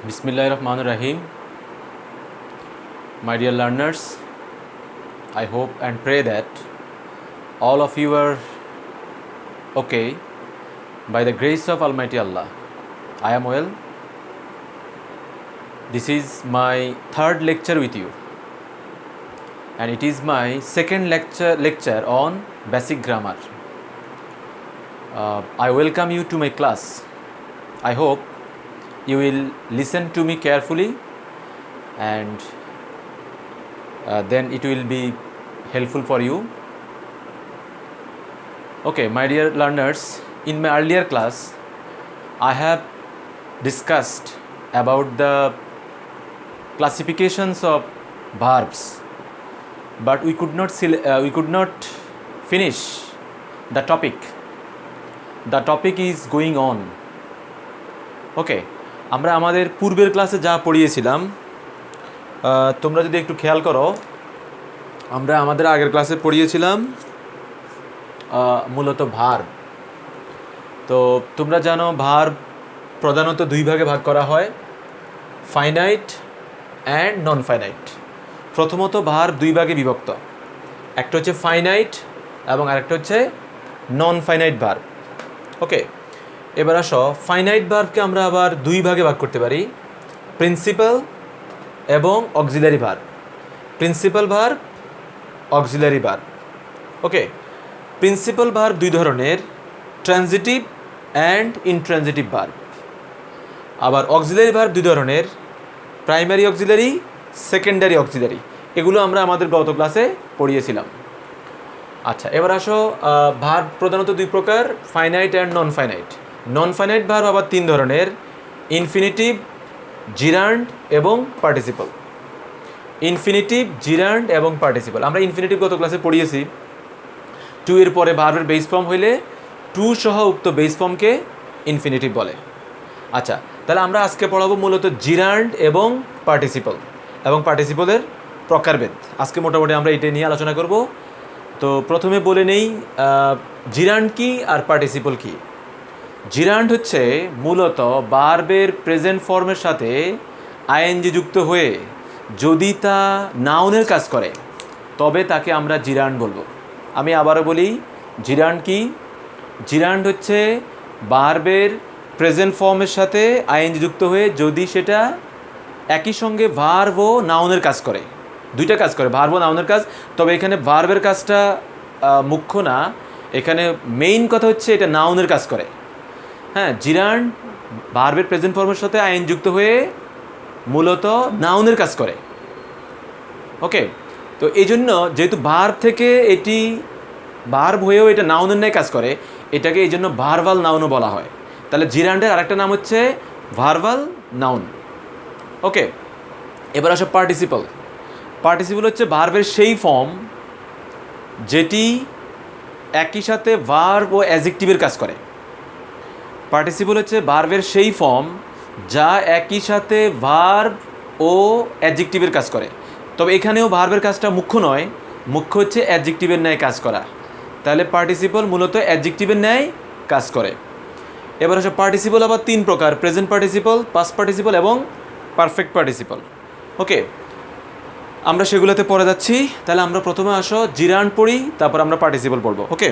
Bismillahirrahmanirrahim. My dear learners, I hope and pray that all of you are okay by the grace of Almighty Allah. I am well. This is my third lecture with you, and it is my second lecture on basic grammar. I welcome you to my class. I hope you will listen to me carefully, and then it will be helpful for you. Okay, my dear learners, in my earlier class, I have discussed about the classifications of verbs, but we could not finish the topic. The topic is going on. Okay, আমরা আমাদের পূর্বের ক্লাসে যা পড়িয়েছিলাম, তোমরা যদি একটু খেয়াল করো, আমরা আমাদের আগের ক্লাসে পড়িয়েছিলাম মূলত ভার্ব। তো তোমরা জানো ভার্ব প্রধানত দুই ভাগে ভাগ করা হয়, ফাইনাইট অ্যান্ড নন ফাইনাইট। প্রথমত ভার্ব দুই ভাগে বিভক্ত, একটা হচ্ছে ফাইনাইট এবং আরেকটা হচ্ছে নন ফাইনাইট ভার্ব। ওকে, এবার আসো, ফাইনাইট ভার্বকে আমরা আবার দুই ভাগে ভাগ করতে পারি, প্রিন্সিপাল এবং auxiliary verb. Principal verb, auxiliary verb. Okay, principal verb দুই ধরনের, ট্রানজিটিভ অ্যান্ড ইনট্রানজিটিভ ভার্ব। আবার অক্সিলারি ভার্ব দুই ধরনের, প্রাইমারি অক্সিলারি, সেকেন্ডারি অক্সিলারি। এগুলো আমরা আমাদের গত ক্লাসে পড়িয়েছিলাম। আচ্ছা, এবার আসো, ভার্ব প্রধানত দুই প্রকার, finite and non finite. Non finite verb আবার তিন ধরনের, ইনফিনিটিভ, জিরান্ড এবং পার্টিসিপল। ইনফিনিটিভ, জিরান্ড এবং পার্টিসিপল। আমরা ইনফিনিটিভ গত ক্লাসে পড়িয়েছি। টু এর পরে ভার্বের বেস ফর্ম হইলে টু সহ উক্ত বেস ফর্মকে ইনফিনিটিভ বলে। আচ্ছা, তাহলে আমরা আজকে পড়াবো মূলত জিরান্ড এবং পার্টিসিপল এবং পার্টিসিপলের প্রকারভেদ। আজকে মোটামুটি আমরা এটা নিয়ে আলোচনা করব। তো প্রথমে বলে নেই জিরান্ড কি আর পার্টিসিপল কি। জিরান্ড হচ্ছে মূলত ভার্বের প্রেজেন্ট ফর্মের সাথে আইএনজি যুক্ত হয়ে যদি তা নাউনের কাজ করে তবে তাকে আমরা জিরান্ড বলবো। আমি আবারও বলি, জিরান্ড কি? জিরান্ড হচ্ছে ভার্বের প্রেজেন্ট ফর্মের সাথে আইএনজি যুক্ত হয়ে যদি সেটা একই সঙ্গে ভার্ব ও নাউনের কাজ করে, দুইটা কাজ করে, ভার্ব ও নাউনের কাজ। তবে এখানে ভার্বের কাজটা মুখ্য না, এখানে মেইন কথা হচ্ছে এটা নাউনের কাজ করে। হ্যাঁ, জিরান্ড ভার্বের প্রেজেন্ট ফর্মের সাথে আইএন যুক্ত হয়ে মূলত নাউনের কাজ করে। ওকে, তো এই জন্য যেহেতু ভার্ব থেকে এটি ভার্ব হয়েও এটা নাউনের ন্যায় কাজ করে, এটাকে এই জন্য ভার্বাল নাউনও বলা হয়। তাহলে জিরান্ডের আরেকটা নাম হচ্ছে ভার্বাল নাউন। ওকে, এবার আসো পার্টিসিপল। পার্টিসিপল হচ্ছে ভার্বের সেই ফর্ম যেটি একই সাথে ভার্ব ও অ্যাডজেক্টিভের কাজ করে। পার্টিসিপল হচ্ছে ভার্বের সেই ফর্ম যা একই সাথে ভার্ব ও অ্যাডজেক্টিভের কাজ করে। তবে এখানেও ভার্বের কাজটা মুখ্য নয়, মুখ্য হচ্ছে অ্যাডজেক্টিভের ন্যায় কাজ করা। তাহলে পার্টিসিপল মূলত অ্যাডজেক্টিভের ন্যায় কাজ করে। এবার আসে পার্টিসিপল আবার তিন প্রকার, প্রেজেন্ট পার্টিসিপল, পাস্ট পার্টিসিপল এবং পারফেক্ট পার্টিসিপল। ওকে, আমরা সেগুলোতে পড়ে যাচ্ছি। তাহলে আমরা প্রথমে আসো জিরান্ড পড়ি, তারপর আমরা পার্টিসিপল পড়বো। ওকে,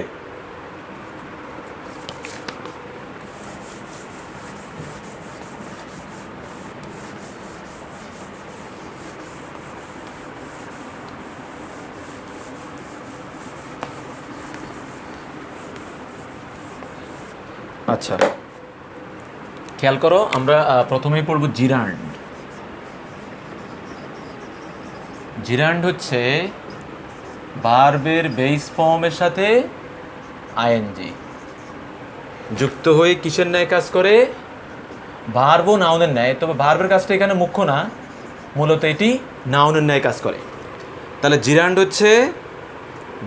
আচ্ছা খেয়াল করো, আমরা প্রথমেই পড়ব জিরান্ড। জিরান্ড হচ্ছে ভার্বের বেস ফর্মের সাথে আইএনজি যুক্ত হয়ে কিসের ন্যায় কাজ করে? ভার্ব ও নাউনের ন্যায়। তবে ভার্বের কাজটা এখানে মুখ্য না, মূলত এটি নাউনের ন্যায় কাজ করে। তাহলে জিরান্ড হচ্ছে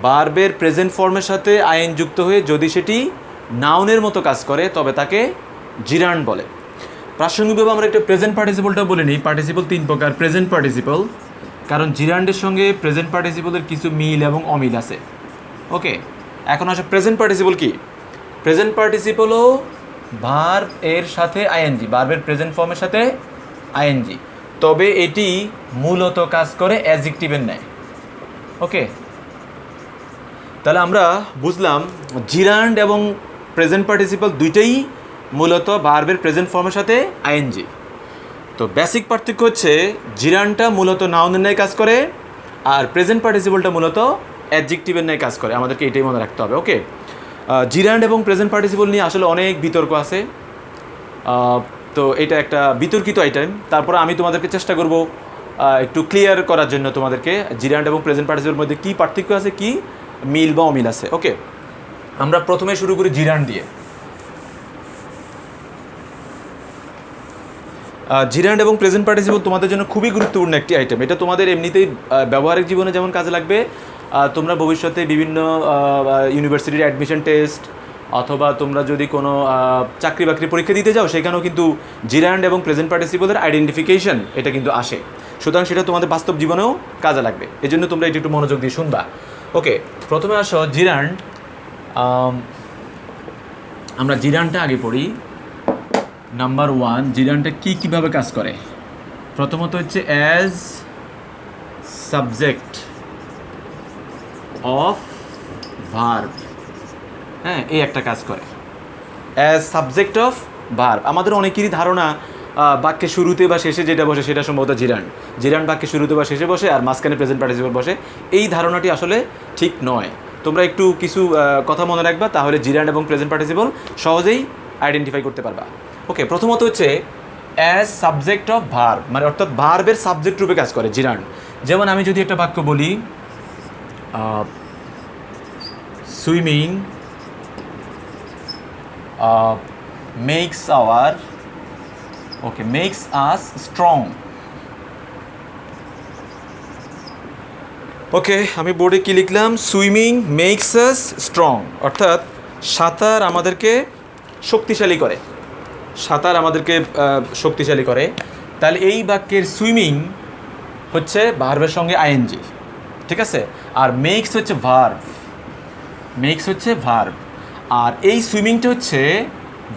ভার্বের প্রেজেন্ট ফর্মের সাথে আইএন যুক্ত হয়ে যদি সেটি নাউনের মতো কাজ করে তবে তাকে জিরান্ড বলে। প্রাসঙ্গিকভাবে আমরা একটা প্রেজেন্ট পার্টিসিপলটা বলে নিই। পার্টিসিপল তিন প্রকার, প্রেজেন্ট পার্টিসিপল, কারণ জিরান্ডের সঙ্গে প্রেজেন্ট পার্টিসিপলের কিছু মিল এবং অমিল আছে। ওকে, এখন আসে প্রেজেন্ট পার্টিসিপল কি। প্রেজেন্ট পার্টিসিপলও ভার্ব এর সাথে আইএনজি, ভার্বের প্রেজেন্ট ফর্মের সাথে আইএনজি, তবে এটি মূলত কাজ করে অ্যাডজেক্টিভের ন্যায়। ওকে, তাহলে আমরা বুঝলাম জিরান্ড এবং প্রেজেন্ট পার্টিসিপল দুইটাই মূলত ভার্বের প্রেজেন্ট ফর্মের সাথে আইএনজি। তো বেসিক পার্থক্য হচ্ছে জিরান্ডটা মূলত নাউনের ন্যায় কাজ করে, আর প্রেজেন্ট পার্টিসিপলটা মূলত অ্যাডজেক্টিভের ন্যায় কাজ করে। আমাদেরকে এটাই মনে রাখতে হবে। ওকে, জিরান্ড এবং প্রেজেন্ট পার্টিসিপল নিয়ে আসলে অনেক বিতর্ক আছে, তো এটা একটা বিতর্কিত আইটেম। তারপরে আমি তোমাদেরকে চেষ্টা করব একটু ক্লিয়ার করার জন্য তোমাদেরকে জিরান্ড এবং প্রেজেন্ট পার্টিসিপলের মধ্যে কী পার্থক্য আছে, কী মিল বা অমিল আছে। ওকে, আমরা প্রথমে শুরু করি জিরান্ড দিয়ে। জিরান্ড এবং প্রেজেন্ট পার্টিসিপল তোমাদের জন্য খুবই গুরুত্বপূর্ণ একটি আইটেম। এটা তোমাদের এমনিতেই ব্যবহারিক জীবনে যেমন কাজে লাগবে, তোমরা ভবিষ্যতে বিভিন্ন ইউনিভার্সিটির অ্যাডমিশন টেস্ট অথবা তোমরা যদি কোনো চাকরি বাকরি পরীক্ষা দিতে যাও, সেখানেও কিন্তু জিরান্ড এবং প্রেজেন্ট পার্টিসিপলের আইডেন্টিফিকেশন এটা কিন্তু আসে। সুতরাং সেটা তোমাদের বাস্তব জীবনেও কাজে লাগবে, এই জন্য তোমরা এটা একটু মনোযোগ দিয়ে শুনবা। ওকে, প্রথমে আসো জিরান্ড। আমরা জিরান্ডটা আগে পড়ি। নাম্বার 1, জিরান্ডটা কীভাবে কাজ করে। প্রথমত হচ্ছে অ্যাজ সাবজেক্ট অফ ভার্ব। হ্যাঁ, এই একটা কাজ করে অ্যাজ সাবজেক্ট অফ ভার্ব। আমাদের অনেকেরই ধারণা বাক্যের শুরুতে বা শেষে যেটা বসে সেটা সম্ভবত জিরান্ড। জিরান্ড বাক্যের শুরুতে বা শেষে বসে, আর মাঝখানে প্রেজেন্ট পার্টিসিপল বসে। এই ধারণাটি আসলে ঠিক নয়। তোমরা একটু কিছু কথা মনে রাখবা, তাহলে জিরান্ড এবং প্রেজেন্ট পার্টিসিপল সহজেই আইডেন্টিফাই করতে পারবা। ওকে, প্রথমত হচ্ছে অ্যাজ সাবজেক্ট অফ ভার্ব, মানে অর্থাৎ ভার্বের সাবজেক্ট রূপে কাজ করে জিরান্ড। যেমন আমি যদি একটা বাক্য বলি, সুইমিং মেক্স আস স্ট্রং। ওকে, আমি বোর্ডে কী লিখলাম? সুইমিং মেক্স আস স্ট্রং, অর্থাৎ সাঁতার আমাদেরকে শক্তিশালী করে। সাঁতার আমাদেরকে শক্তিশালী করে। তাহলে এই বাক্যের সুইমিং হচ্ছে ভার্বের সঙ্গে আইএনজি, ঠিক আছে? আর মেক্স হচ্ছে ভার্ব, আর এই সুইমিংটা হচ্ছে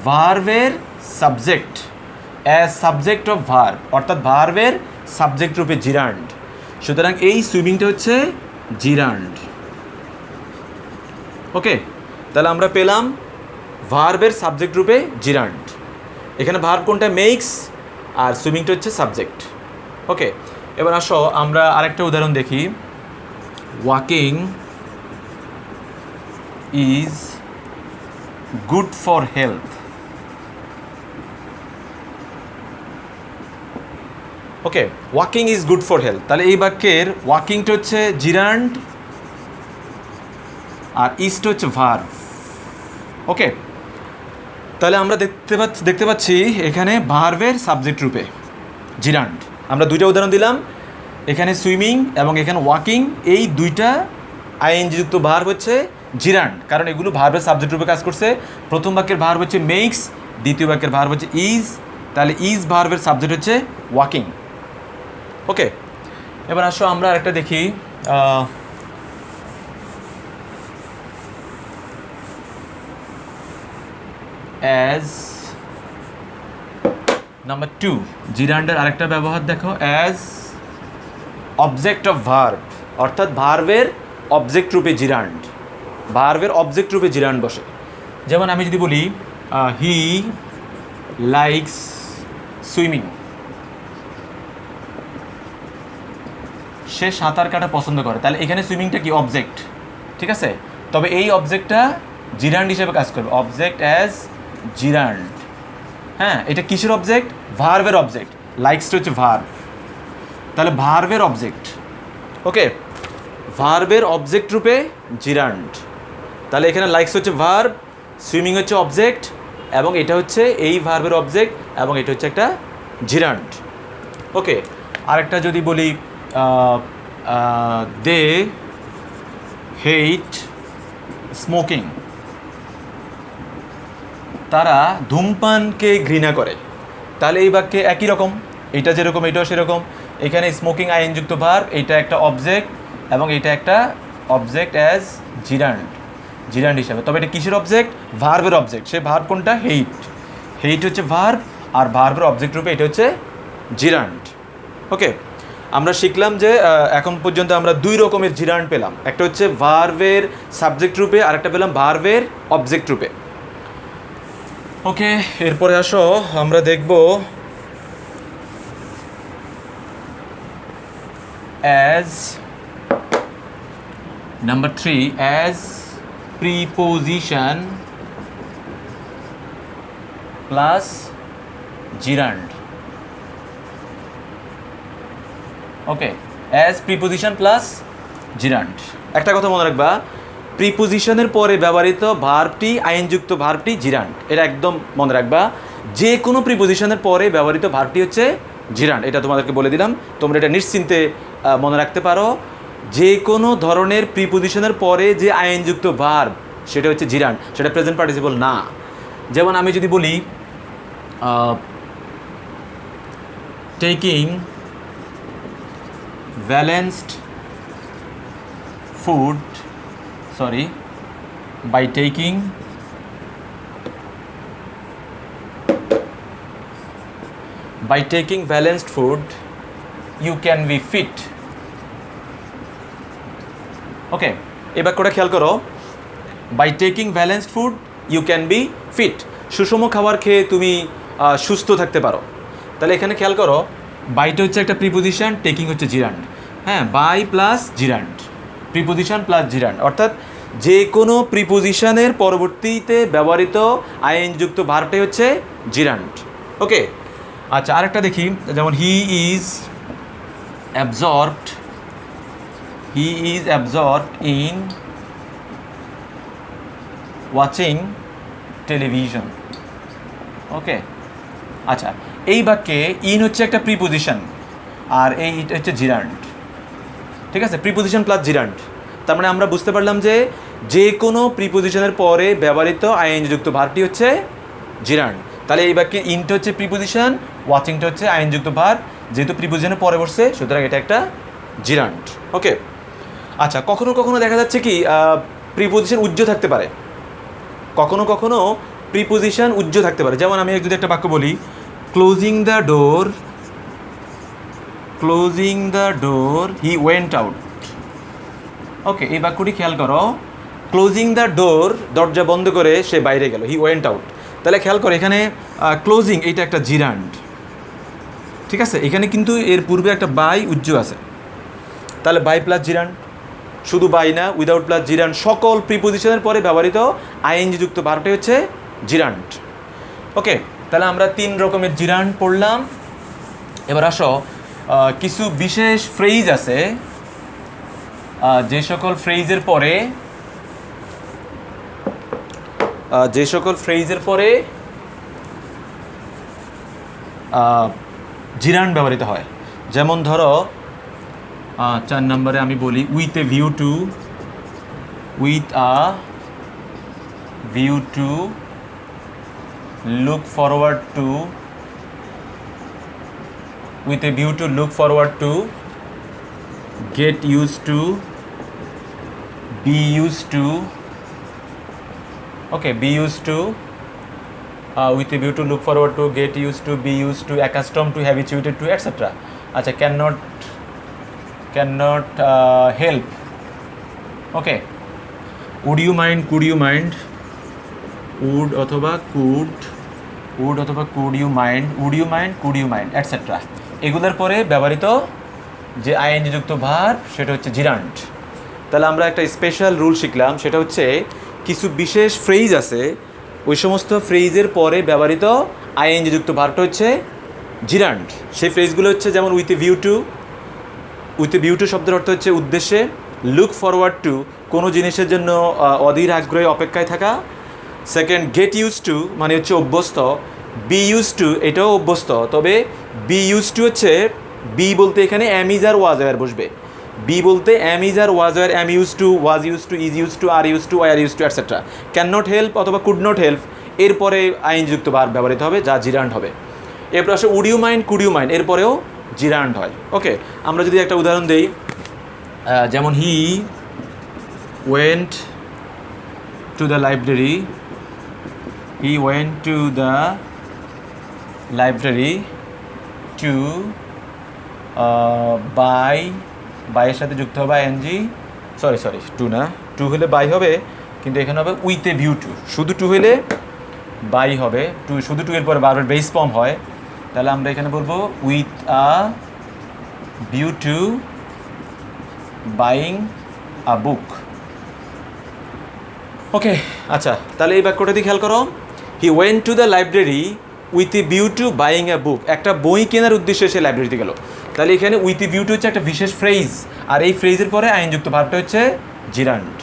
ভার্বের subject, as subject of verb, অর্থাৎ ভার্বের সাবজেক্ট রূপে জিরান্ড। সুতরাং এই সুইমিংটা হচ্ছে জিরান্ড। ওকে, তাহলে আমরা পেলাম ভার্বের সাবজেক্ট রূপে জিরান্ড। এখানে ভার্ব কোনটা? মেক্স, আর সুইমিংটা হচ্ছে সাবজেক্ট। ওকে, এবার আসো আমরা আরেকটা উদাহরণ দেখি। Walking is good for health. Okay, walking is good for health. তাহলে এই বাক্যের ওয়াকিংটা হচ্ছে জিরান্ড, আর ইজটা হচ্ছে ভার্ব। ওকে, তাহলে আমরা দেখতে পাচ্ছি এখানে ভার্বের সাবজেক্ট রূপে জিরান্ড। আমরা দুইটা উদাহরণ দিলাম, এখানে সুইমিং এবং এখানে ওয়াকিং, এই দুইটা আইএনজি যুক্ত ভার্ব হচ্ছে জিরান্ড, কারণ এগুলো ভার্বের সাবজেক্ট রূপে কাজ করছে। প্রথম বাক্যের ভার্ব হচ্ছে মেক্স, দ্বিতীয় বাক্যের ভার্ব হচ্ছে ইজ। তাহলে ইজ ভার্বের সাবজেক্ট হচ্ছে ওয়াকিং। ওকে, এবার আসো আমরা আরেকটা দেখি। অ্যাজ নাম্বার 2, জিরান্ডের আরেকটা ব্যবহার দেখো, অ্যাজ অবজেক্ট অফ ভার্ব, অর্থাৎ ভার্বের অবজেক্ট রূপে জিরান্ড, ভার্বের অবজেক্ট রূপে জিরান্ড বসে। যেমন আমি যদি বলি হি লাইকস সুইমিং, সে সাঁতার কাটা পছন্দ করে। তাহলে এখানে সুইমিংটা কি? অবজেক্ট, ঠিক আছে? তবে এই অবজেক্টটা জিরান্ড হিসেবে কাজ করবে, অবজেক্ট অ্যাজ জিরান্ড। হ্যাঁ, এটা কিসের অবজেক্ট? ভার্বের অবজেক্ট। লাইকসটা হচ্ছে ভার্ব, তাহলে ভার্বের অবজেক্ট। ওকে, ভার্বের অবজেক্ট রূপে জিরান্ড। তাহলে এখানে লাইকস হচ্ছে ভার্ব, সুইমিং হচ্ছে অবজেক্ট, এবং এটা হচ্ছে এই ভার্বের অবজেক্ট, এবং এটা হচ্ছে একটা জিরান্ড। ওকে, আরেকটা যদি বলি, দে হেট স্মোকিং, তারা ধূমপানকে ঘৃণা করে। তাহলে এই বাক্যে একই রকম, এটা যেরকম এটাও সেরকম। এখানে স্মোকিং আইনযুক্ত ভার্ব, এটা একটা অবজেক্ট, এবং এটা একটা অবজেক্ট অ্যাজ জিরান্ড হিসাবে। তবে এটা কিসের অবজেক্ট? ভার্বের অবজেক্ট। সে ভার্ব কোনটা? হেইট। হেইট হচ্ছে ভার্ব, আর ভার্বের অবজেক্ট রূপে এটা হচ্ছে জিরান্ড। ওকে, আমরা শিখলাম যে এখন পর্যন্ত আমরা দুই রকমের জিরান্ড পেলাম, একটা হচ্ছে ভার্বের সাবজেক্ট রূপে আর একটা পেলাম ভার্বের অবজেক্ট রূপে। ওকে, এরপরে আসো আমরা দেখব as number 3 as preposition plus gerund. Okay, as preposition plus gerund. একটা কথা মনে রাখবা, প্রিপোজিশনের পরে ব্যবহৃত ভার্বটি আইনযুক্ত ভার্বটি জিরান্ড, এটা একদম মনে রাখবা। যে কোনো প্রিপোজিশনের পরে ব্যবহৃত ভার্বটি হচ্ছে জিরান্ড, এটা তোমাদেরকে বলে দিলাম, তোমরা এটা নিশ্চিন্তে মনে রাখতে পারো। যে কোনো ধরনের প্রিপোজিশনের পরে যে আইনযুক্ত ভার্ব সেটা হচ্ছে জিরান্ড, সেটা প্রেজেন্ট পার্টিসিপল না। যেমন আমি যদি বলি taking balanced food, by taking balanced food you can be fit. Okay, এই বাক্যটা খেয়াল করো, by taking balanced food you can be fit, সুষম খাবার খেয়ে তুমি সুস্থ থাকতে পারো। তাহলে এখানে খেয়াল করো, বাইটা হচ্ছে একটা প্রিপোজিশন, টেকিং হচ্ছে জিরান্ড। হ্যাঁ, by plus gerund, preposition plus gerund, অর্থাৎ যে কোনো প্রিপোজিশনের পরবর্তীতে ব্যবহৃত আইনযুক্ত ভার্বটাই হচ্ছে জিরান্ড। ওকে, আচ্ছা আরেকটা দেখি, যেমন he is absorbed in watching television. Okay, আচ্ছা এই বাক্যে ইন হচ্ছে একটা প্রিপোজিশন আর এইটা হচ্ছে জিরান্ড। ঠিক আছে, প্রিপোজিশন প্লাস জিরান্ড, তার মানে আমরা বুঝতে পারলাম যে যে কোনো প্রিপোজিশনের পরে ব্যবহৃত আইনযুক্ত ভার্বটি হচ্ছে জিরান্ড। তাহলে এই বাক্যে ইনটা হচ্ছে প্রিপোজিশন, ওয়াচিংটা হচ্ছে আইনযুক্ত ভার্ব, যেহেতু প্রিপোজিশনের পরে বসছে সুতরাং এটা একটা জিরান্ড। ওকে, আচ্ছা কখনো কখনো দেখা যাচ্ছে কি প্রিপোজিশন উজ্জ্ব থাকতে পারে, কখনো কখনো প্রিপোজিশন উজ্জ্ব থাকতে পারে। যেমন আমি যদি একটা বাক্য বলি closing the door he went out. Okay, এই বাক্যটি খেয়াল করো, ক্লোজিং দ্য ডোর, দরজা বন্ধ করে সে বাইরে গেল, হি ওয়েন্ট আউট। তাহলে খেয়াল করো এখানে ক্লোজিং এইটা একটা জিরান্ড। ঠিক আছে, এখানে কিন্তু এর পূর্বে একটা বাই উজ্জ্ব আছে, তাহলে বাই প্লাস জিরান্ড, শুধু বাই না, উইদাউট প্লাস জিরান্ড, সকল প্রিপোজিশনের পরে ব্যবহৃত আইএনজি যুক্ত ভার্বটাই হচ্ছে জিরান্ড। ওকে, তাহলে আমরা 3 রকমের জিরান্ড পড়লাম। এবার আসো কিছু বিশেষ ফ্রেজ আছে যে সকল ফ্রেজের পরে জিরান্ড ব্যবহৃত হয়। যেমন ধরো 4 নম্বরে আমি বলি with a view two look forward to, with a view to look forward to, get used to, be used to, okay, be used to, with a view to look forward to, get used to, be used to, accustomed to, habituated to, etc. আচ্ছা, cannot help. Okay, would you mind, could you mind, would অথবা could you mind, would you mind, could you mind, etc. এগুলোর পরে ব্যবহৃত যে ING যুক্ত verb সেটা হচ্ছে জিরান্ড। তাহলে আমরা একটা স্পেশাল রুল শিখলাম, সেটা হচ্ছে কিছু বিশেষ ফ্রেজ আছে, ওই সমস্ত ফ্রেজের পরে ব্যবহৃত আইএনজি যুক্ত ভার্বটা হচ্ছে জিরান্ড। সেই ফ্রেজগুলো হচ্ছে যেমন উইথ এ ভিউ টু শব্দের অর্থ হচ্ছে উদ্দেশ্যে, লুক ফরওয়ার্ড টু কোনো জিনিসের জন্য অধীর আগ্রহে অপেক্ষায় থাকা, সেকেন্ড গেট ইউজ টু মানে হচ্ছে অভ্যস্ত, বি ইউজ টু এটাও অভ্যস্ত, তবে বি ইউজ টু হচ্ছে বি বলতে এখানে am is are was were বসবে, বি বলতে am is are was were, am use to, was use to, is use to, are use to, were use to, etcetera. Can not help অথবা could not help এরপরে আইনযুক্ত verb ব্যবহৃত হবে যা জিরান্ড হবে। এরপর আসে would you mind, could you mind, এরপরেও জিরান্ড হয়। ওকে, আমরা যদি একটা উদাহরণ দিই, যেমন he went to the library, to buy, বাইয়ের সাথে যুক্ত হবে আইএনজি, সরি টু না, টু হলে বাই হবে, কিন্তু এখানে হবে উইথ এ ভিউ টু। শুধু টু হলে বাই হবে, টু শুধু টু এর পরে বারবার বেস ফর্ম হয়, তাহলে আমরা এখানে বলবো with a view to buying a book. Okay, আচ্ছা, তাহলে এই বাক্যটা দিয়ে খেয়াল করো, he went to the library with a view to buying a book. একটা বই কেনার উদ্দেশ্যে সে লাইব্রেরিতে গেল। তাহলে এখানে উইথ এ ভিউ টু হচ্ছে একটা বিশেষ ফ্রেজ, আর এই ফ্রেজের পরে আইনযুক্ত ভার্বটা হচ্ছে জিরান্ড।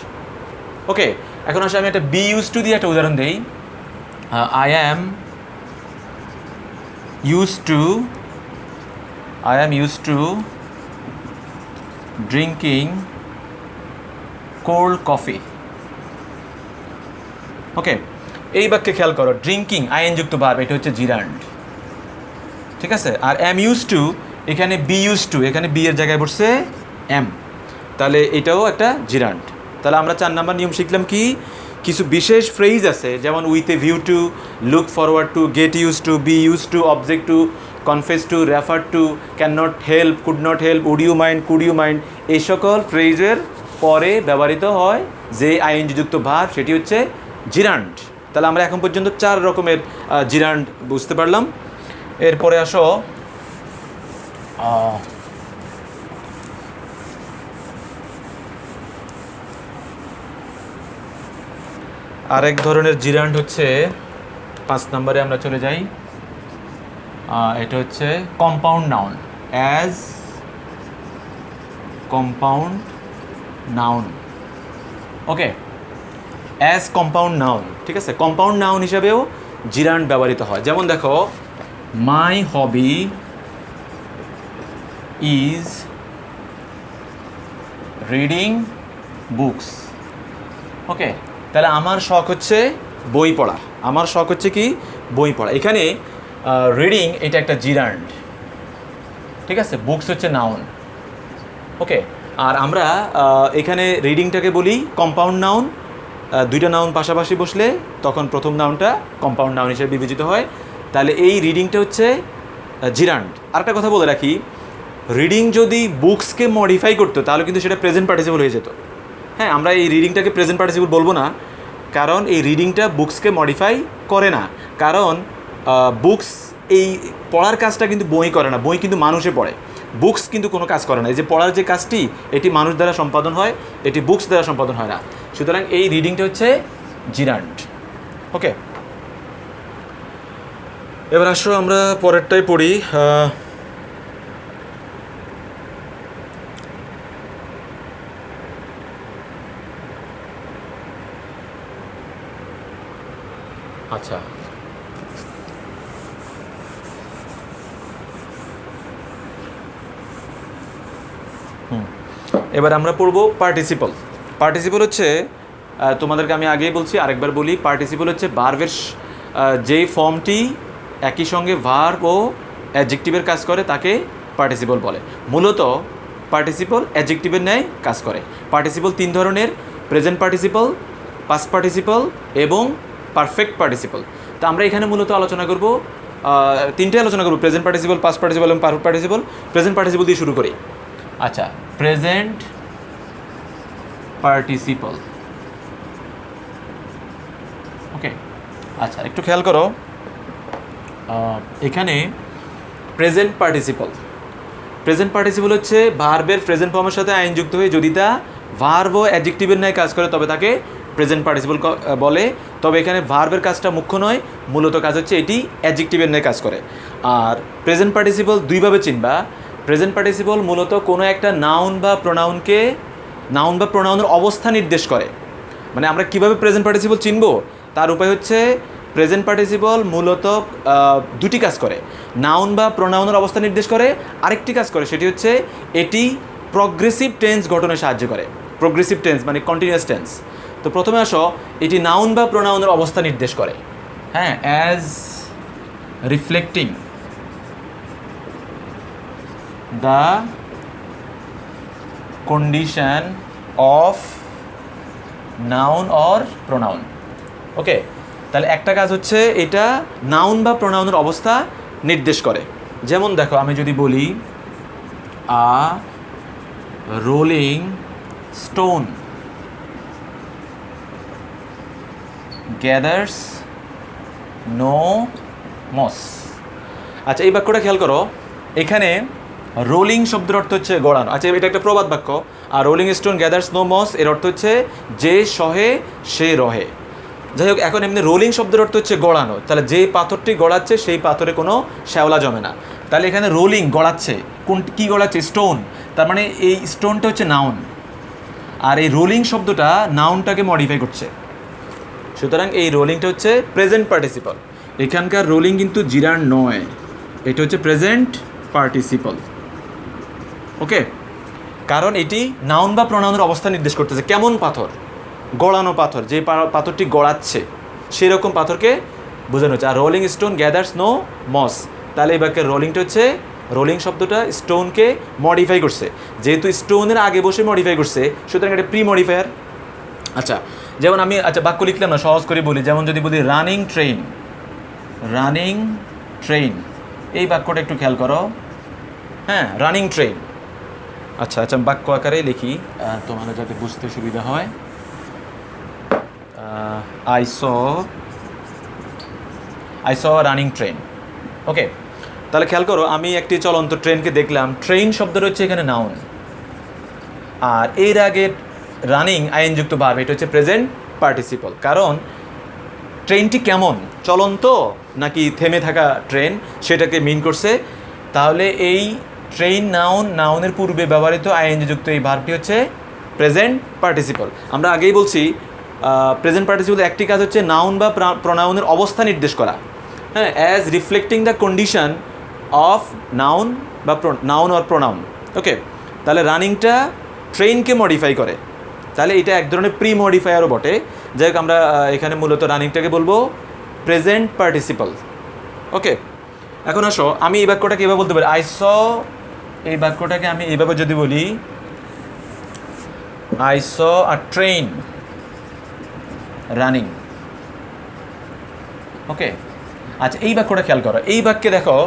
ওকে, এখন আসলে আমি একটা বি ইউজ টু দিয়ে একটা উদাহরণ দিই। I am use to drinking cold coffee. Okay, এই বাক্যে খেয়াল করো, ড্রিঙ্কিং আইনযুক্ত ভার্ব, এটা হচ্ছে জিরান্ড, ঠিক আছে। আর অ্যাম ইউজ টু, এখানে বি ইউজ টু, এখানে বি এর জায়গায় বসছে এম, তাহলে এটাও একটা জিরান্ড। তাহলে আমরা 4 নাম্বার নিয়ম শিখলাম কি, কিছু বিশেষ ফ্রেজ আছে, যেমন with a view to, look forward to, get use to, be use to, object to, confess to, refer to, can not help, could not help, would you mind, could you mind, এই সকল ফ্রেজের পরে ব্যবহৃত হয় যে আইএনজিযুক্ত verb, সেটি হচ্ছে জিরান্ড। তাহলে আমরা এখন পর্যন্ত 4 রকমের জিরান্ড বুঝতে পারলাম। এরপরে আসো আরেক ধরনের জিরান্ড হচ্ছে 5 নম্বরে আমরা চলে যাই। এটা হচ্ছে compound noun, as compound noun. Okay, as compound noun, ঠিক আছে। কম্পাউন্ড নাউন হিসাবেও জিরান্ড ব্যবহৃত হয়। যেমন দেখো, মাই হবি ইজ রিডিং বুকস। ওকে, তাহলে আমার শখ হচ্ছে বই পড়া, আমার শখ হচ্ছে কি বই পড়া। এখানে রিডিং এটা একটা জিরান্ড, ঠিক আছে, বুকস হচ্ছে নাউন। ওকে, আর আমরা এখানে রিডিংটাকে বলি কম্পাউন্ড নাউন। দুইটা নাউন পাশাপাশি বসলে তখন প্রথম নাউনটা কম্পাউন্ড নাউন হিসেবে বিবেচিত হয়। তাহলে এই রিডিংটা হচ্ছে জিরান্ড। আরেকটা কথা বলে রাখি, রিডিং যদি বুকসকে মডিফাই করতো তাহলে কিন্তু সেটা প্রেজেন্ট পার্টিসিপল হয়ে যেত। হ্যাঁ, আমরা এই রিডিংটাকে প্রেজেন্ট পার্টিসিপল বলবো না, কারণ এই রিডিংটা বুকসকে মডিফাই করে না। কারণ বুকস এই পড়ার কাজটা কিন্তু বই করে না, বই কিন্তু মানুষে পড়ে, বুকস কিন্তু কোনো কাজ করে না। এই যে পড়ার যে কাজটি, এটি মানুষ দ্বারা সম্পাদন হয়, এটি বুকস দ্বারা সম্পাদন হয় না। সুতরাং এই রিডিংটা হচ্ছে জিরান্ড। ওকে, এবার আসো আমরা পরেরটাই পড়ি। আচ্ছা, এবার আমরা পড়ব পার্টিসিপল। পার্টিসিপল হচ্ছে, তোমাদেরকে আমি আগেই বলছি, আরেকবার বলি, পার্টিসিপল হচ্ছে ভার্বের যেই ফর্মটি একই সঙ্গে ভার্ব ও অ্যাডজেক্টিভের কাজ করে তাকে পার্টিসিপল বলে। মূলত পার্টিসিপল অ্যাডজেক্টিভের ন্যায় কাজ করে। পার্টিসিপল 3 ধরনের, প্রেজেন্ট পার্টিসিপল, পাস্ট পার্টিসিপল এবং পারফেক্ট পার্টিসিপল। তো আমরা এখানে মূলত আলোচনা করব, 3টে আলোচনা করব, প্রেজেন্ট পার্টিসিপল, পাস্ট পার্টিসিপল এবং পারফেক্ট পার্টিসিপল। প্রেজেন্ট পার্টিসিপল দিয়ে শুরু করি। আচ্ছা, প্রেজেন্ট পার্টিসিপল। ওকে, আচ্ছা, একটু খেয়াল করো, এখানে প্রেজেন্ট পার্টিসিপল হচ্ছে ভার্বের প্রেজেন্ট ফর্মের সাথে আইন যুক্ত হয়ে যদি তা ভার্ব ও অ্যাডজেক্টিভের ন্যায় কাজ করে তবে তাকে প্রেজেন্ট পার্টিসিপল বলে। তবে এখানে ভার্বের কাজটা মুখ্য নয়, মূলত কাজ হচ্ছে এটি অ্যাডজেক্টিভের ন্যায় কাজ করে। আর প্রেজেন্ট পার্টিসিপল দুইভাবে চিনবা। প্রেজেন্ট পার্টিসিপল মূলত কোনো একটা নাউন বা প্রোনাউনের অবস্থা নির্দেশ করে। মানে আমরা কীভাবে প্রেজেন্ট পার্টিসিপল চিনব, তার উপায় হচ্ছে প্রেজেন্ট পার্টিসিপল মূলত দুটি কাজ করে। নাউন বা প্রোনাউনের অবস্থা নির্দেশ করে, আরেকটি কাজ করে, সেটি হচ্ছে এটি প্রগ্রেসিভ টেন্স গঠনে সাহায্য করে। প্রগ্রেসিভ টেন্স মানে কন্টিনিউয়াস টেন্স। তো প্রথমে আসো, এটি নাউন বা প্রোনাউনের অবস্থা নির্দেশ করে। হ্যাঁ, as reflecting the condition of noun or pronoun. Okay, তাহলে একটা কাজ হচ্ছে এটা নাউন বা প্রোনাউনের অবস্থা নির্দেশ করে। যেমন দেখো আমি যদি বলি a rolling stone gathers no moss. আচ্ছা এই বাক্যটা খেয়াল করো, এখানে রোলিং শব্দের অর্থ হচ্ছে গড়ানো। আচ্ছা এটা একটা প্রবাদ বাক্য। আর rolling stone gathers no moss এর অর্থ হচ্ছে যে সহে সে রহে। যাই হোক, এখন এমনি রোলিং শব্দের অর্থ হচ্ছে গড়ানো, তাহলে যে পাথরটি গড়াচ্ছে সেই পাথরে কোনো শ্যাওলা জমে না। তাহলে এখানে রোলিং গড়াচ্ছে, কী গড়াচ্ছে? স্টোন। তার মানে এই স্টোনটা হচ্ছে নাউন, আর এই রোলিং শব্দটা নাউনটাকে মডিফাই করছে। সুতরাং এই রোলিংটা হচ্ছে প্রেজেন্ট পার্টিসিপল। এখানকার রোলিং কিন্তু জিরার নয়, এটা হচ্ছে প্রেজেন্ট পার্টিসিপল। ওকে, কারণ এটি নাউন বা প্রোনাউনের অবস্থা নির্দেশ করতেছে। কেমন পাথর? গড়ানো পাথর, যে পাথরটি গড়াচ্ছে সেরকম পাথরকে বোঝানো হচ্ছে। আর rolling stone gathers no moss, তাহলে এই বাক্যের রোলিংটা হচ্ছে, রোলিং শব্দটা স্টোনকে মডিফাই করছে, যেহেতু স্টোনের আগে বসে মডিফাই করছে সুতরাং এটা প্রি মডিফায়ার। আচ্ছা যেমন আমি বাক্য লিখলাম না, সহজ করে বলি। যেমন যদি বলি রানিং ট্রেন, রানিং ট্রেন, এই বাক্যটা একটু খেয়াল করো। হ্যাঁ, রানিং ট্রেন। আচ্ছা বাক্য আকারে লিখি তোমাদের যাতে বুঝতে সুবিধা হয়। I saw a running train. ওকে, তাহলে খেয়াল করো, আমি একটি চলন্ত ট্রেনকে দেখলাম। ট্রেন শব্দটা হচ্ছে এখানে নাউন, আর এর আগে রানিং আইনযুক্ত ভার্ব, এটা হচ্ছে প্রেজেন্ট পার্টিসিপল। কারণ ট্রেনটি কেমন, চলন্ত নাকি থেমে থাকা ট্রেন, সেটাকে মিন করছে। তাহলে এই ট্রেন নাউন, নাউনের পূর্বে ব্যবহৃত আইএনজি-যুক্ত এই ভার্বটি হচ্ছে প্রেজেন্ট পার্টিসিপল। আমরা আগেই বলছি প্রেজেন্ট পার্টিসিপল একটি কাজ হচ্ছে নাউন বা প্রোনাউনের অবস্থা নির্দেশ করা। হ্যাঁ, as reflecting the condition of noun বা নাউন অর প্রোনাউন। ওকে, তাহলে রানিংটা ট্রেনকে মডিফাই করে, তাহলে এটা এক ধরনের প্রি মডিফায়ারও বটে। যাই হোক, আমরা এখানে মূলত রানিংটাকে বলবো প্রেজেন্ট পার্টিসিপল। ওকে, এখন আসো আমি এই বাক্যটাকে এভাবে বলতে পারি, আই স, এই বাক্যটাকে আমি এইভাবে যদি বলি, I saw a train running. Okay, আচ্ছা এই বাক্যটা খেয়াল করো। এই বাক্যে দেখো,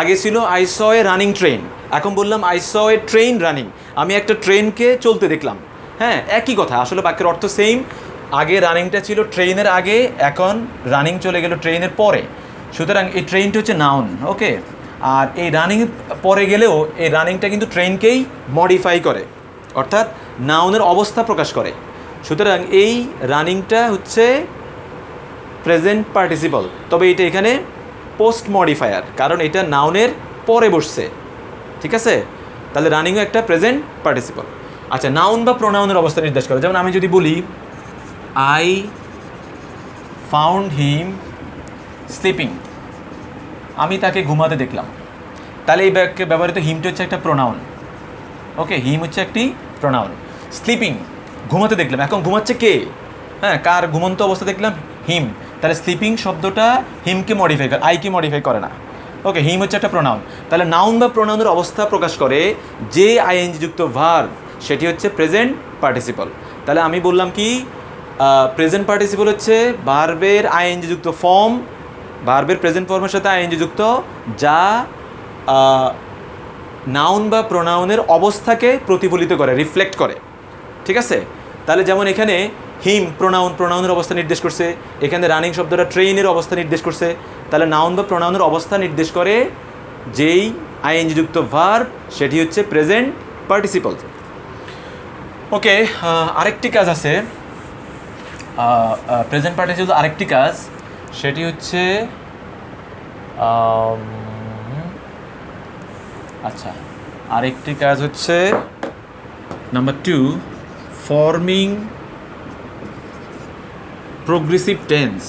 আগে ছিল I saw A running train, এখন বললাম I saw A train running. আমি একটা ট্রেনকে চলতে দেখলাম। হ্যাঁ, একই কথা, আসলে বাক্যের অর্থ সেম। আগে রানিংটা ছিল ট্রেনের আগে, এখন রানিং চলে গেল ট্রেনের পরে। সুতরাং এই ট্রেনটা হচ্ছে নাউন। ওকে, আর এই রানিং পরে গেলেও এই রানিংটা কিন্তু ট্রেনকেই মডিফাই করে, অর্থাৎ নাউনের অবস্থা প্রকাশ করে। সুতরাং এই রানিংটা হচ্ছে প্রেজেন্ট পার্টিসিপল, তবে এটা এখানে পোস্ট মডিফায়ার, কারণ এটা নাউনের পরে বসছে। ঠিক আছে, তাহলে রানিংও একটা প্রেজেন্ট পার্টিসিপল। আচ্ছা, নাউন বা প্রোনাউনের অবস্থা নির্দেশ করে। যেমন আমি যদি বলি আই ফাউন্ড হিম স্লিপিং, আমি তাকে ঘুমাতে দেখলাম, তাহলে এই বাক্যে ব্যবহৃত হিমটা হচ্ছে একটা প্রোনাউন। ওকে, হিম হচ্ছে একটি প্রোনাউন। স্লিপিং, ঘুমাতে দেখলাম, এখন ঘুমাচ্ছে কে? হ্যাঁ, কার ঘুমন্ত অবস্থা দেখলাম? হিম। তাহলে স্লিপিং শব্দটা হিমকে মডিফাই করে, আইকে মডিফাই করে না। ওকে, হিম হচ্ছে একটা প্রোনাউন। তাহলে নাউন বা প্রোনাউনের অবস্থা প্রকাশ করে যে আইএনজি-যুক্ত ভার্ব, সেটি হচ্ছে প্রেজেন্ট পার্টিসিপল। তাহলে আমি বললাম কি, প্রেজেন্ট পার্টিসিপল হচ্ছে ভার্বের আইএনজি-যুক্ত ফর্ম, ভার্বের প্রেজেন্ট ফর্মের সাথে আইএনজি-যুক্ত, যা নাউন বা প্রোনাউনের অবস্থাকে প্রতিফলিত করে, রিফ্লেক্ট করে। ঠিক আছে, তাহলে যেমন এখানে হিম প্রোনাউন, প্রোনাউনের অবস্থা নির্দেশ করছে। এখানে রানিং শব্দটা ট্রেনের অবস্থা নির্দেশ করছে। তাহলে নাউন বা প্রোনাউনের অবস্থা নির্দেশ করে যেই আইএনজি-যুক্ত ভার্ব, সেটি হচ্ছে প্রেজেন্ট পার্টিসিপল। ওকে, আরেকটি কাজ আছে প্রেজেন্ট পার্টিসিপল, আরেকটি কাজ, সেটি হচ্ছে আচ্ছা আরেকটি কাজ হচ্ছে number 2, forming progressive tense.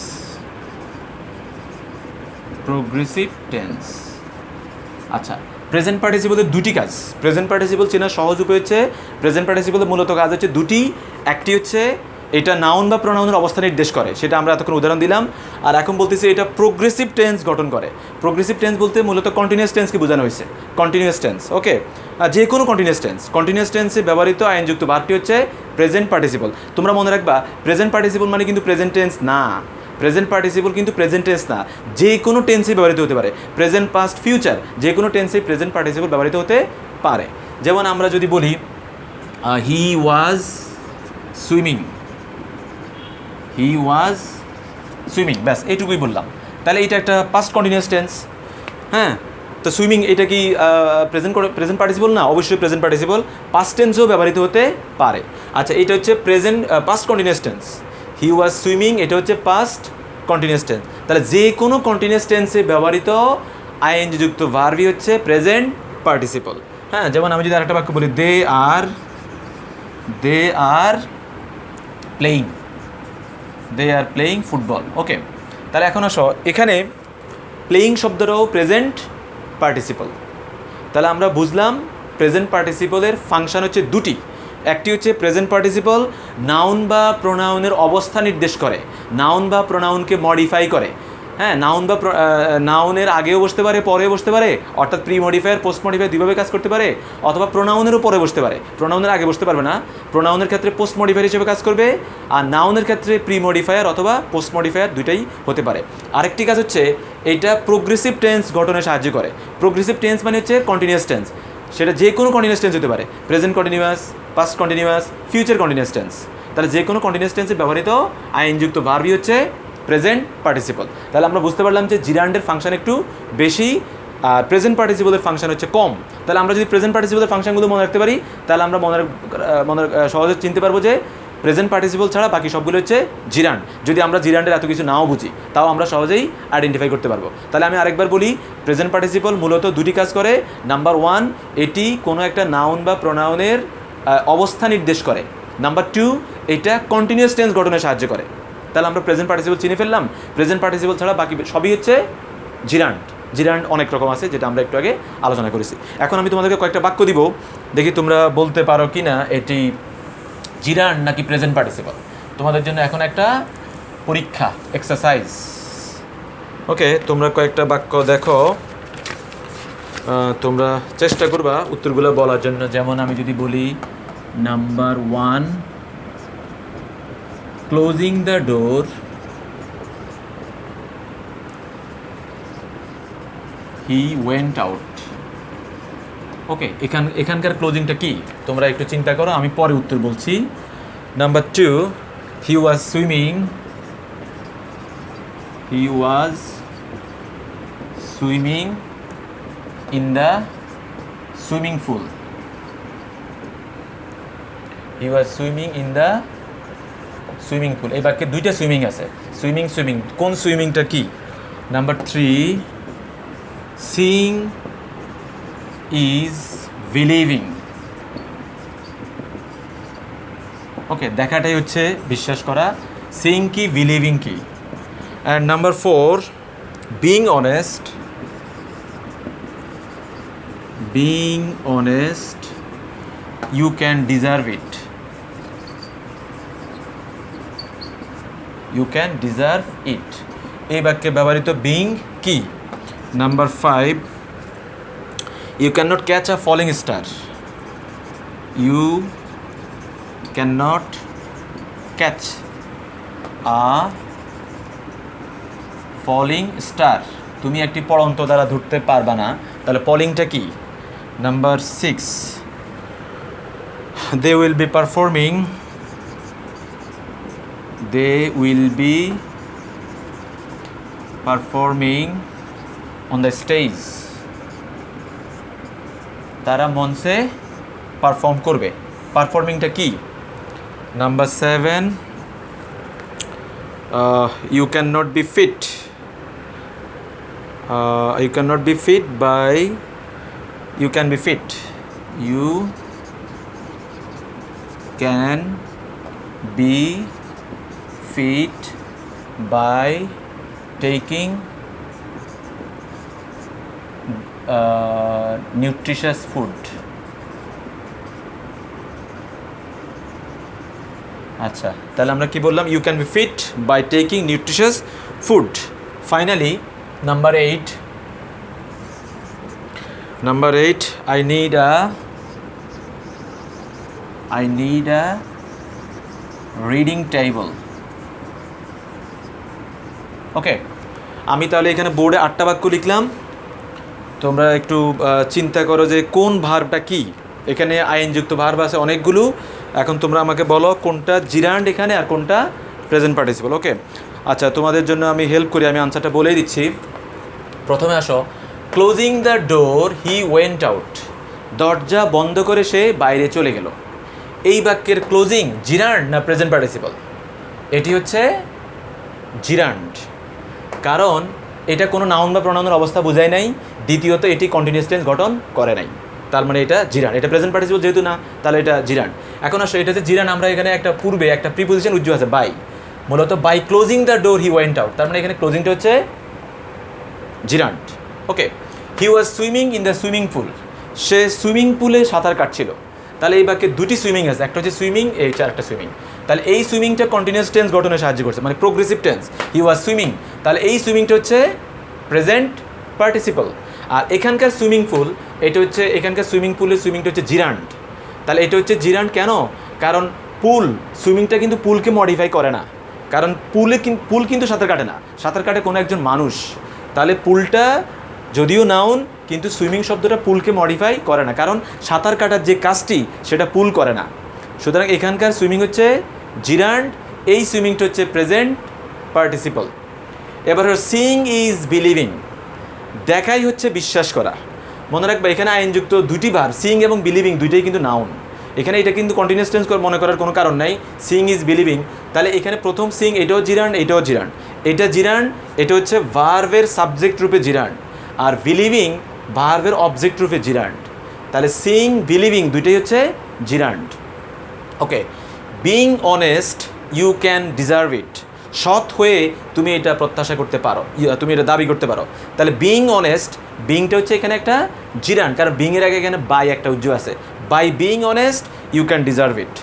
Progressive tense. আচ্ছা, প্রেজেন্ট পার্টিসিপলের দুটি কাজ। প্রেজেন্ট পার্টিসিপল চেনার সহজ উপায় হচ্ছে, প্রেজেন্ট পার্টিসিপলের মূলত কাজ হচ্ছে দুটি। একটি হচ্ছে এটা নাউন বা প্রোনাউনের অবস্থা নির্দেশ করে, সেটা আমরা এতক্ষণ উদাহরণ দিলাম। আর এখন বলতেছি এটা প্রোগ্রেসিভ টেন্স গঠন করে। প্রোগ্রেসিভ টেন্স বলতে মূলত কন্টিনিউয়াস টেন্সকে বোঝানো হয়েছে, কন্টিনিউয়াস টেন্স। ওকে, যে কোনো কন্টিনিউয়াস টেন্স, কন্টিনিউয়াস টেন্সে ব্যবহৃত আইনযুক্ত ভার্বটি হচ্ছে প্রেজেন্ট পার্টিসিপল। তোমরা মনে রাখবা, প্রেজেন্ট পার্টিসিপল মানে কিন্তু প্রেজেন্ট টেন্স না। প্রেজেন্ট পার্টিসিপল কিন্তু প্রেজেন্ট টেন্স না, যে কোনো টেন্সে ব্যবহৃত হতে পারে। প্রেজেন্ট, পাস্ট, ফিউচার যে কোনো টেন্সে প্রেজেন্ট পার্টিসিপল ব্যবহৃত হতে পারে। যেমন আমরা যদি বলি হি was swimming, he was swimming, ব্যাস এইটুকুই বললাম। তাহলে এটা একটা পাস্ট কন্টিনিউয়াস টেন্স। হ্যাঁ, তো সুইমিং এটা কি প্রেজেন্ট পার্টিসিপল না? অবশ্যই প্রেজেন্ট পার্টিসিপল, পাস্ট টেন্সও ব্যবহৃত হতে পারে। আচ্ছা, এটা হচ্ছে present past continuous tense. He was swimming এটা হচ্ছে পাস্ট কন্টিনিউয়াস টেন্স। তাহলে যে কোনো কন্টিনিউয়াস টেন্সে ব্যবহৃত আইএনজি যুক্ত ভার্বই হচ্ছে প্রেজেন্ট পার্টিসিপল। হ্যাঁ, যেমন আমি যদি আরেকটা বাক্য বলি, they are playing, they are playing football. Okay, তাহলে এখন আসো, এখানে প্লেয়িং শব্দটাও প্রেজেন্ট পার্টিসিপল। তাহলে আমরা বুঝলাম প্রেজেন্ট পার্টিসিপলের ফাংশন হচ্ছে দুটি। একটি হচ্ছে প্রেজেন্ট পার্টিসিপল নাউন বা প্রোনাউনের অবস্থা নির্দেশ করে, নাউন বা প্রোনাউনকে মডিফাই করে। হ্যাঁ, নাউন বা নাউনের আগেও বসতে পারে, পরেও বসতে পারে, অর্থাৎ প্রি মডিফায়ার, পোস্ট মডিফায়ার দুইভাবে কাজ করতে পারে, অথবা প্রোনাউনেরও পরে বসতে পারে। প্রোনাউনের আগে বসতে পারবে না, প্রোনাউনের ক্ষেত্রে পোস্ট মডিফায়ার হিসেবে কাজ করবে, আর নাউনের ক্ষেত্রে প্রি মডিফায়ার অথবা পোস্ট মডিফায়ার দুইটাই হতে পারে। আরেকটি কাজ হচ্ছে এইটা প্রোগ্রেসিভ টেন্স গঠনে সাহায্য করে। প্রোগ্রেসিভ টেন্স মানে হচ্ছে কন্টিনিউয়াস টেন্স, সেটা যে কোনো কন্টিনিউয়াস টেন্স হতে পারে, present continuous, past continuous, future continuous tense. তাহলে যে কোনো কন্টিনিউয়াস টেন্সে ব্যবহৃত আইনযুক্ত ভার্বই হচ্ছে প্রেজেন্ট পার্টিসিপল। তাহলে আমরা বুঝতে পারলাম যে জিরান্ডের ফাংশন একটু বেশি আর প্রেজেন্ট পার্টিসিপলের ফাংশন হচ্ছে কম। তাহলে আমরা যদি প্রেজেন্ট পার্টিসিপলের ফাংশনগুলো মনে রাখতে পারি, তাহলে আমরা মনে সহজে চিনতে পারবো যে প্রেজেন্ট পার্টিসিপল ছাড়া বাকি সবগুলো হচ্ছে জিরান্ড। যদি আমরা জিরান্ডের এত কিছু নাও বুঝি, তাও আমরা সহজেই আইডেন্টিফাই করতে পারবো। তাহলে আমি আরেকবার বলি, প্রেজেন্ট পার্টিসিপল মূলত দুটি কাজ করে। নাম্বার ওয়ান, এটি কোনো একটা নাউন বা প্রোনাউনের অবস্থা নির্দেশ করে। নাম্বার টু, এটা কন্টিনিউয়াস টেন্স গঠনে সাহায্য করে। তাহলে আমরা প্রেজেন্ট পার্টিসিপল চিনে ফেললাম। প্রেজেন্ট পার্টিসিপল ছাড়া বাকি সবই হচ্ছে জিরান্ড। জিরান্ড অনেক রকম আছে, যেটা আমরা একটু আগে আলোচনা করেছি। এখন আমি তোমাদেরকে কয়েকটা বাক্য দিব, দেখি তোমরা বলতে পারো কি না এটি জিরান্ড নাকি প্রেজেন্ট পার্টিসিপল। তোমাদের জন্য এখন একটা পরীক্ষা, এক্সারসাইজ। ওকে, তোমরা কয়েকটা বাক্য দেখো, তোমরা চেষ্টা করবা উত্তরগুলো বলার জন্য। যেমন আমি যদি বলি, number one, closing the door, he went out. Okay, এখানকার ক্লোজিংটা কি তোমরা একটু চিন্তা করো, আমি পরে উত্তর বলছি। Number two, he was swimming, he was swimming in the swimming pool, he was swimming in the swimming pool. এই বাক্যে দুইটা সুইমিং আছে, সুইমিং সুইমিং, কোন সুইমিংটা কি? Number three, seeing is believing. Okay, দেখাটাই হচ্ছে বিশ্বাস করা। সিইং কি, বিলিভিং কি? And number four, being honest, being honest, you can deserve it, you can deserve it. এই বাক্যে ব্যবহৃত বিং কি? Number five, you can not catch a falling star, you can not catch a falling star, তুমি একটি পড়ন্ত দ্বারা ধরতে পারবা না। তাহলে ফলিংটা কি? Number six, they will be performing, they will be performing on the stage, তারা মঞ্চে পারফর্ম করবে। পারফর্মিংটা কি? Number seven, you cannot be fit, you cannot be fit by, you can be fit, you can be fit by taking nutritious food. আচ্ছা, তাহলে আমরা কি বললাম? You can be fit by taking nutritious food. Finally number eight, I need a reading table, okay, আমি তাহলে এখানে বোর্ডে 8টা বাক্য লিখলাম, তোমরা একটু চিন্তা করো যে কোন ভার্বটা কি। এখানে আইনযুক্ত ভার্ব আছে অনেকগুলো, এখন তোমরা আমাকে বলো কোনটা জিরান্ড এখানে আর কোনটা প্রেজেন্ট পার্টিসিপল। ওকে, আচ্ছা তোমাদের জন্য আমি হেল্প করি, আমি আনসারটা বলেই দিচ্ছি। প্রথমে আসো, closing the door he went out, দরজা বন্ধ করে সে বাইরে চলে গেল। এই বাক্যের ক্লোজিং জিরান্ড না প্রেজেন্ট পার্টিসিপল? এটি হচ্ছে জিরান্ড, কারণ এটা কোনো নাউন বা প্রোনাউনের অবস্থা বোঝায় নাই, দ্বিতীয়ত এটি কন্টিনিউয়াস টেন্স গঠন করে নাই, তার মানে এটা জিরান্ড। এটা প্রেজেন্ট পার্টিসিপল যেহেতু না, তাহলে এটা জিরান্ড। এখন আসলে এটা যে জিরান্ড, আমরা এখানে একটা পূর্বে একটা প্রিপোজিশন উজ্জ্ব আছে বাই, মূলত by closing the door he went out, তার মানে এখানে ক্লোজিংটা হচ্ছে gerund. Okay, he was swimming in the swimming pool, সে সুইমিং পুলে সাঁতার কাটছিল। তাহলে এই বাক্যে দুটি সুইমিং আছে, একটা হচ্ছে সুইমিং, এই একটা সুইমিং। তাহলে এই সুইমিংটা কন্টিনিউয়াস টেন্স গঠনে সাহায্য করছে, মানে progressive tense, he was swimming. তাহলে এই সুইমিংটা হচ্ছে প্রেজেন্ট পার্টিসিপল। আর এখানকার সুইমিং পুল, এটা হচ্ছে এখানকার সুইমিং পুলের সুইমিংটা হচ্ছে জিরান্ড। তাহলে এটা হচ্ছে জিরান্ড কেন? কারণ পুল, সুইমিংটা কিন্তু পুলকে মডিফাই করে না, কারণ পুল কিন্তু সাঁতার কাটে না, সাঁতার কাটে কোনো একজন মানুষ। তাহলে পুলটা যদিও নাউন, কিন্তু সুইমিং শব্দটা পুলকে মডিফাই করে না, কারণ সাঁতার কাটার যে কাজটি সেটা পুল করে না। সুতরাং এখানকার সুইমিং হচ্ছে জিরান্ড, এই সুইমিংটা হচ্ছে প্রেজেন্ট পার্টিসিপল। এবার সিইং ইজ বিলিভিং, দেখাই হচ্ছে বিশ্বাস করা। মনে রাখবে এখানে আইনযুক্ত দুটি ভার্ব, সিইং এবং বিলিভিং দুইটাই কিন্তু নাউন। এখানে এটা কিন্তু কন্টিনিউয়াস টেন্স মনে করার কোনো কারণ নাই, সিইং ইজ বিলিভিং। তাহলে এখানে প্রথম সিইং এটাও জিরান্ড, এটাও জিরান্ড, এটা জিরান্ড, এটা হচ্ছে ভার্বের সাবজেক্ট রূপে জিরান্ড, আর বিলিভিং ভার্বের অবজেক্ট রূপে জিরান্ড। তাহলে সিইং বিলিভিং দুইটাই হচ্ছে gerund. Okay, being honest you can deserve it, সৎ হয়ে তুমি এটা প্রত্যাশা করতে পারো, তুমি এটা দাবি করতে পারো। তাহলে বিইং অনেস্ট, বিইংটা হচ্ছে এখানে একটা জিরান্ড, কারণ বিইংয়ের আগে এখানে বাই একটা উজ্জ্ব আছে, by being honest you can deserve it.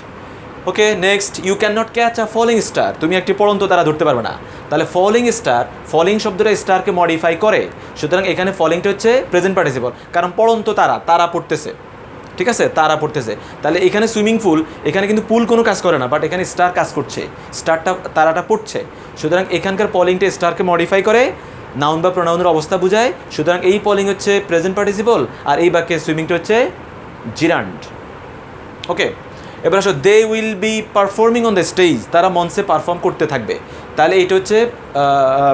Okay, next, you can not catch a falling star, তুমি একটি পড়ন্ত তারা ধরতে পারবে না। তাহলে ফলিং স্টার, ফলিং শব্দটা স্টারকে মডিফাই করে, সুতরাং এখানে ফলিংটা হচ্ছে প্রেজেন্ট পার্টিসিপল, কারণ পড়ন্ত তারা, তারা পড়তেছে, ঠিক আছে, তারা পড়তেছে। তাহলে এখানে সুইমিং পুল, এখানে কিন্তু পুল কোনো কাজ করে না, বাট এখানে স্টার কাজ করছে, স্টারটা তারাটা পড়ছে। সুতরাং এখানকার পলিংটা স্টারকে মডিফাই করে, নাউন বা প্রোনাউনের অবস্থা বোঝায়। সুতরাং এই পলিং হচ্ছে প্রেজেন্ট পার্টিসিপল, আর এই বাক্যে সুইমিংটা হচ্ছে জিরান্ড। ওকে, এবার আসো, they will be performing on the stage, তারা মঞ্চে পারফর্ম করতে থাকবে। তাহলে এটা হচ্ছে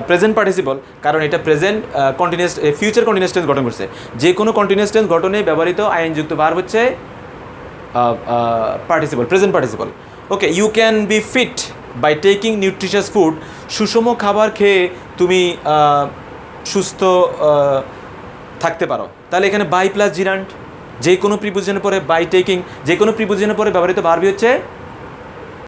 প্রেজেন্ট পার্টিসিপল, কারণ এটা present continuous future continuous tense গঠন করছে। যে কোনো কন্টিনিউয়াস টেন্স গঠনে ব্যবহৃত আইনযুক্ত ভার্ব হচ্ছে participle, present participle. Okay, you can be fit by taking nutritious food, সুষম খাবার খেয়ে তুমি সুস্থ থাকতে পারো। তাহলে এখানে বাই প্লাস জিরান্ড, যে কোনো প্রিপোজিশনের পরে বাই টেকিং, যে কোনো প্রিপোজিশনের পরে ব্যবহৃত ভার্বই হচ্ছে